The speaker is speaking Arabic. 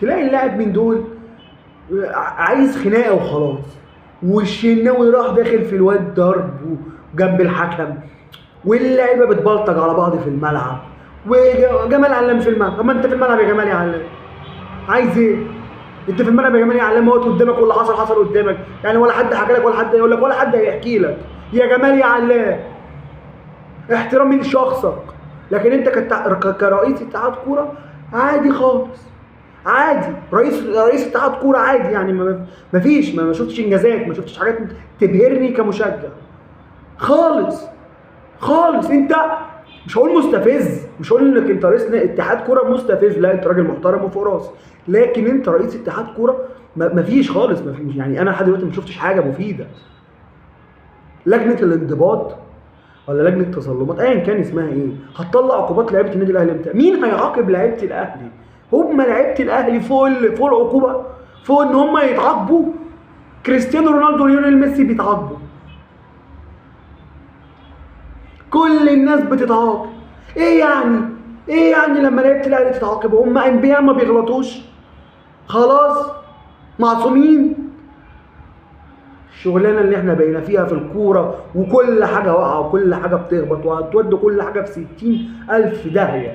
تلاقي اللاعب من دول عايز خناقه وخلاص، والشناوي راح داخل في الواد ضرب جنب الحكم، واللعيبه بتبلطج على بعض في الملعب، وجمال علام في الملعب. طب ما انت في الملعب يا جمال يا علام، عايز ايه؟ انت في الملعب يا جمال يا علام، موت قدامك واللي حصل قدامك، يعني ولا حد حكى لك ولا حد يقول لك ولا حد هيحكي لك يا جمال يا علام، احترامي لشخصك. لكن انت كرئيس اتحاد كوره عادي خالص، عادي، رئيس اتحاد كوره عادي، يعني ما شفتش انجازات، ما شفتش حاجات تبهرني كمشجع خالص خالص. انت مش هقول مستفز، مش هقول انك انت رئيس اتحاد كوره مستفز، لا انت راجل محترم وفوق راسي، لكن انت رئيس اتحاد كوره مفيش خالص، مفيش. يعني انا لحد دلوقتي ما شفتش حاجه مفيده. لجنه الانضباط ولا لجنه التظلمات ايا كان اسمها ايه، هتطلع عقوبات لعيبه النادي الاهلي امتى؟ مين هيعاقب لعيبه الاهلي؟ هم لعيبه الاهلي فوق العقوبه، فوق ان هم يتعاقبوا. كريستيانو رونالدو وليونيل ميسي بيتعاقبوا، كل الناس بتتعاقب. ايه يعني؟ ايه يعني لما لعيبه الاهلي تتعاقب؟ هم انبياء ما بيغلطوش؟ خلاص معصومين؟ الشغلانه اللي احنا بقينا فيها في الكوره، وكل حاجه واقعه وكل حاجه بتهبط، وهتودوا كل حاجه في 60,000 داهيه.